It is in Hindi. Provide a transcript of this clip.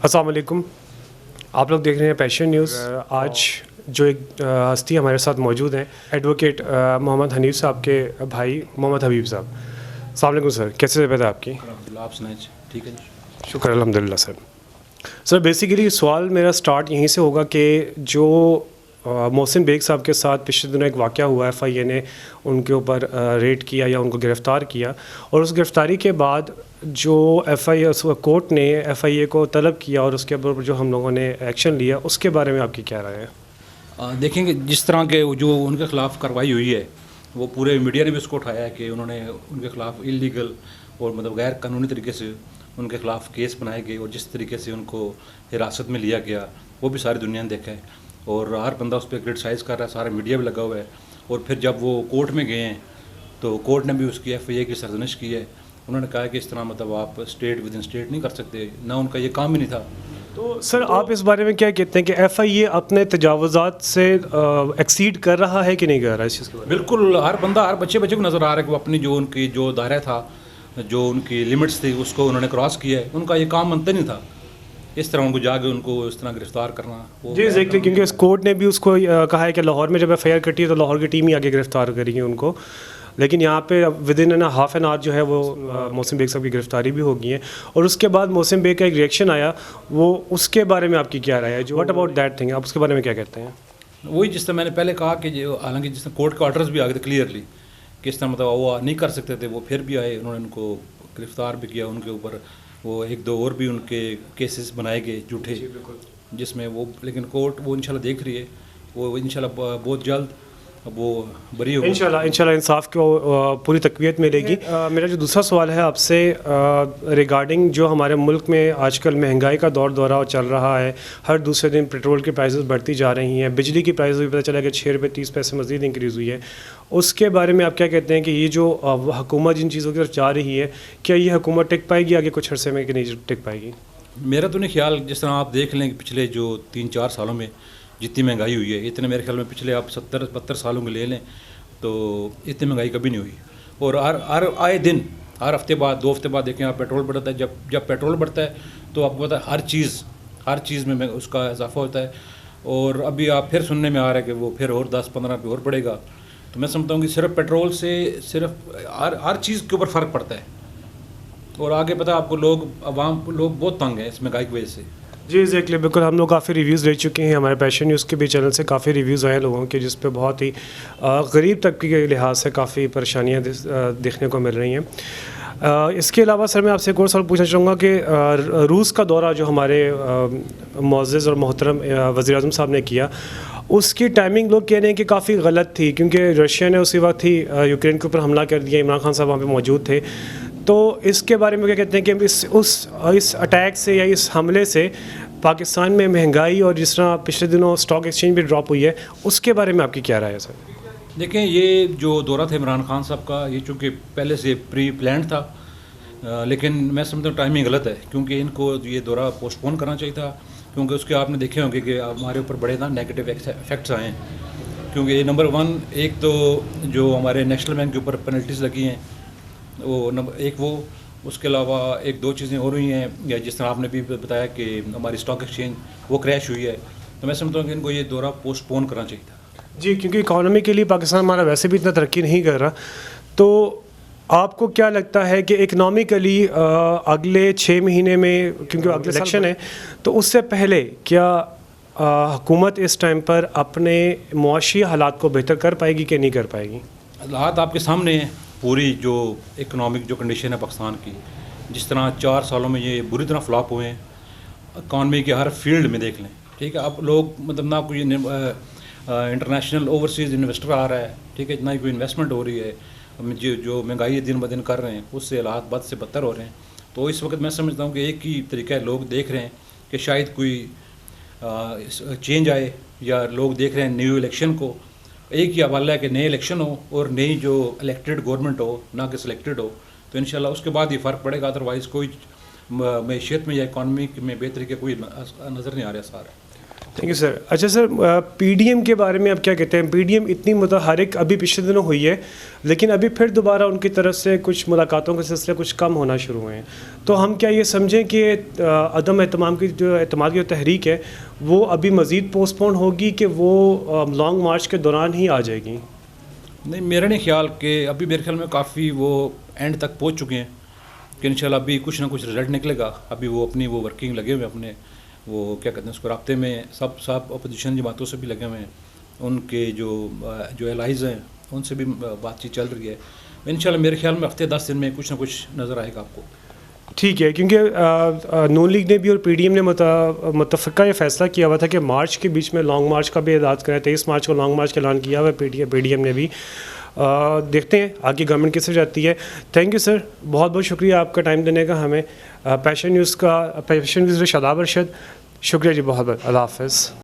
अस्सलाम वालेकुम। आप लोग देख रहे हैं पैशन न्यूज़। आज जो एक हस्ती हमारे साथ मौजूद हैं, एडवोकेट मोहम्मद हनीफ साहब के भाई मोहम्मद हबीब साहब। अस्सलाम वालेकुम सर, कैसे तबीयत है आपकी? आप सुनाइए। ठीक है जी, शुक्र अल्हम्दुलिल्लाह सर। सर बेसिकली सवाल मेरा स्टार्ट यहीं से होगा कि जो मोहसिन बेग साहब के साथ पिछले दिनों एक वाक़या हुआ, FIA ने उनके ऊपर रेड किया या उनको गिरफ़्तार किया, और उस गिरफ़्तारी के बाद जो FIA कोर्ट ने FIA को तलब किया और उसके ऊपर जो हम लोगों ने एक्शन लिया, उसके बारे में आपकी क्या राय है? देखेंगे जिस तरह के जो उनके ख़िलाफ़ कार्रवाई हुई है, वो पूरे मीडिया ने भी उसको उठाया है कि उन्होंने उनके ख़िलाफ़ इलीगल और मतलब गैर कानूनी तरीके से उनके ख़िलाफ़ केस बनाए गए और जिस तरीके से उनको हिरासत में लिया गया वो भी सारी दुनिया ने देखा है और हर बंदा उस पर क्रिटिसाइज़ कर रहा है, सारा मीडिया भी लगा हुआ है। और फिर जब वो कोर्ट में गए हैं तो कोर्ट ने भी उसकी FIA की सरजनिश की है। उन्होंने कहा कि इस तरह मतलब आप स्टेट विद इन स्टेट नहीं कर सकते, ना उनका ये काम ही नहीं था। तो सर आप इस बारे में क्या कहते हैं कि FIA अपने तजावुज़ात से एक्सीड कर रहा है कि नहीं कर रहा है इस चीज़ के बारे में? बिल्कुल, हर बंदा हर बच्चे को नज़र आ रहा है कि वो अपनी जो उनकी जो दायरा था, जो उनकी लिमिट्स थी, उसको उन्होंने क्रॉस किया है। उनका ये काम बनता नहीं था इस तरह उनको जाके उनको इस तरह गिरफ्तार करना। जी एग्जैक्टली, क्योंकि इस कोर्ट ने भी उसको कहा है कि लाहौर में जब FIR कटी है तो लाहौर की टीम ही आगे गिरफ्तार करेगी उनको, लेकिन यहाँ पे with in half an hour जो है वो मोहसिन बेग साहब की गिरफ्तारी भी हो गई है। और उसके बाद मोहसिन बेग का एक रिएक्शन आया, वो उसके बारे में आपकी क्या राय है? जो व्हाट अबाउट दैट थिंग, आप उसके बारे में क्या कहते हैं? वही जिस तरह मैंने पहले कहा कि जो हालांकि जिस तरह कोर्ट के ऑर्डर्स भी आ गए थे क्लियरली कि इस तरह मतलब वो नहीं कर सकते थे, वो फिर भी आए, उन्होंने उनको गिरफ्तार भी किया। उनके ऊपर वो एक दो और भी उनके केसेस बनाए गए झूठे, जिसमें वो लेकिन कोर्ट वो इंशाल्लाह देख रही है, वो इंशाल्लाह बहुत जल्द वो बरी होगी। इंशाल्लाह इंसाफ को पूरी तकवीत मिलेगी। मेरा जो दूसरा सवाल है आपसे रिगार्डिंग जो हमारे मुल्क में आजकल महंगाई का दौर चल रहा है, हर दूसरे दिन पेट्रोल की प्राइसेस बढ़ती जा रही हैं, बिजली की प्राइस भी पता चला कि 6 रुपये 30 पैसे मज़ीद इंक्रीज़ हुई है। उसके बारे में आप क्या कहते हैं कि ये जो हुकूमत जिन चीज़ों की तरफ जा रही है, क्या ये हुकूमत टिक पाएगी आगे कुछ अरसे में कि नहीं टिक पाएगी? मेरा तो नहीं ख्याल, जिस तरह आप देख लें कि पिछले जो 3-4 सालों में जितनी महंगाई हुई है, इतने मेरे ख्याल में पिछले आप 70-72 सालों के ले लें तो इतनी महंगाई कभी नहीं हुई। और हर आए दिन, हर हफ्ते बाद 2 हफ्ते बाद देखें आप, पेट्रोल बढ़ता है। जब पेट्रोल बढ़ता है तो आपको पता है हर चीज़ में उसका इजाफा होता है। और अभी आप फिर सुनने में आ रहा है कि वो फिर और 10-15 रुपये और बढ़ेगा। तो मैं समझता हूँ कि सिर्फ पेट्रोल से सिर्फ हर चीज़ के ऊपर फ़र्क पड़ता है। और आगे पता है आपको, लोग बहुत तंग हैं इस महंगाई की वजह से। जी एग्जैक्टली, बिल्कुल। हम लोग काफ़ी रिव्यूज़ ले चुके हैं, हमारे पैशन न्यूज़ के भी चैनल से काफ़ी रिव्यूज़ आए हैं लोगों के, जिस पे बहुत ही गरीब तबके के लिहाज से काफ़ी परेशानियाँ देखने को मिल रही हैं। इसके अलावा सर मैं आपसे एक और सवाल पूछना चाहूँगा कि रूस का दौरा जो हमारे मुअज़्ज़ज़ और मोहतरम वज़ीर-ए-आज़म साहब ने किया, उसकी टाइमिंग लोग कह रहे हैं कि काफ़ी गलत थी, क्योंकि रशिया ने उसी वक्त ही यूक्रेन के ऊपर हमला कर दिया। इमरान खान साहब वहाँ पे मौजूद थे। तो इसके बारे में क्या कहते हैं कि इस अटैक से या इस हमले से पाकिस्तान में महंगाई और जिस तरह पिछले दिनों स्टॉक एक्सचेंज भी ड्रॉप हुई है, उसके बारे में आपकी क्या राय है सर? देखें, ये जो दौरा था इमरान खान साहब का, ये चूँकि पहले से प्री प्लान था, लेकिन मैं समझता हूँ टाइमिंग गलत है, क्योंकि इनको ये दौरा पोस्टपोन करना चाहिए था। क्योंकि उसके आपने देखे होंगे कि हमारे ऊपर बड़े ना नेगेटिव इफेक्ट्स आए हैं। क्योंकि नंबर 1, एक तो जो हमारे नेशनल बैंक के ऊपर पेनल्टीज़ लगी हैं, वो नंबर 1 वो, उसके अलावा 1-2 चीज़ें और हुई हैं, या जिस तरह आपने भी बताया कि हमारी स्टॉक एक्सचेंज वो क्रैश हुई है। तो मैं समझता हूँ कि इनको ये दौरा पोस्टपोन करना चाहिए था। जी, क्योंकि इकॉनमी के लिए पाकिस्तान हमारा वैसे भी इतना तरक्की नहीं कर रहा। तो आपको क्या लगता है कि इकनॉमिकली अगले 6 महीने में, क्योंकि अगले इलेक्शन है, तो उससे पहले क्या हुकूमत इस टाइम पर अपने मुआशी हालात को बेहतर कर पाएगी कि नहीं कर पाएगी? हालात आपके सामने हैं, पूरी जो इकनॉमिक जो कंडीशन है पाकिस्तान की, जिस तरह 4 सालों में ये बुरी तरह फ्लॉप हुए हैं। इकॉनमी के हर फील्ड में देख लें, ठीक है, अब लोग मतलब ना कोई इंटरनेशनल ओवरसीज़ इन्वेस्टर आ रहा है, ठीक है, ना ही कोई इन्वेस्टमेंट हो रही है। जो महंगाई दिन ब दिन कर रहे हैं, उससे हालात बद से बदतर हो रहे हैं। तो इस वक्त मैं समझता हूँ कि एक ही तरीका है, लोग देख रहे हैं कि शायद कोई चेंज आए, या लोग देख रहे हैं न्यू इलेक्शन को। एक ही हवाला है कि नए इलेक्शन हो और नई जो इलेक्टेड गवर्नमेंट हो, ना कि सिलेक्टेड हो, तो इंशाल्लाह उसके बाद ही फ़र्क पड़ेगा। अदरवाइज़ कोई मैशियत में या इकॉनमी में बेहतरी के कोई नज़र नहीं आ रहा सारा। Thank you sir. अच्छा सर, पीडीएम के बारे में आप क्या कहते हैं? पीडीएम इतनी मुतहरिक अभी पिछले दिनों हुई है, लेकिन अभी फिर दोबारा उनकी तरफ से कुछ मुलाकातों के सिलसिले कुछ कम होना शुरू हुए हैं, तो हम क्या ये समझें कि अदम एहतमाम की जो एतमाद की जो तहरीक है वो अभी मज़ीद पोस्टपोन होगी कि वो लॉन्ग मार्च के दौरान ही आ जाएगी? नहीं, मेरा नहीं ख्याल कि अभी मेरे ख्याल में काफ़ी वो एंड तक पहुंच चुके हैं कि इंशाल्लाह अभी कुछ ना कुछ रिजल्ट निकलेगा। अभी वो अपनी वो वर्किंग लगे हुए हैं, अपने वो क्या कहते हैं उसको, राब्ते में सब अपोजिशन जमातों से भी लगे हुए हैं, उनके जो एलाइज़ हैं उनसे भी बातचीत चल रही है। इंशाल्लाह मेरे ख्याल में हफ्ते 10 दिन में कुछ ना कुछ नज़र आएगा आपको। ठीक है, क्योंकि नून लीग ने भी और पीडीएम ने मुतफ़क़ा ये फ़ैसला किया हुआ था कि मार्च के बीच में लॉन्ग मार्च का भी ऐलान करें। 23 मार्च को लॉन्ग मार्च का ऐलान किया हुआ है पीडीएम ने भी। देखते हैं आगे गवर्नमेंट किससे जाती है। थैंक यू सर, बहुत बहुत शुक्रिया आपका टाइम देने का हमें। पैशन न्यूज़ से शादाब अरशद, शुक्रिया जी, बहुत बहुत। अल्लाह हाफ़िज़।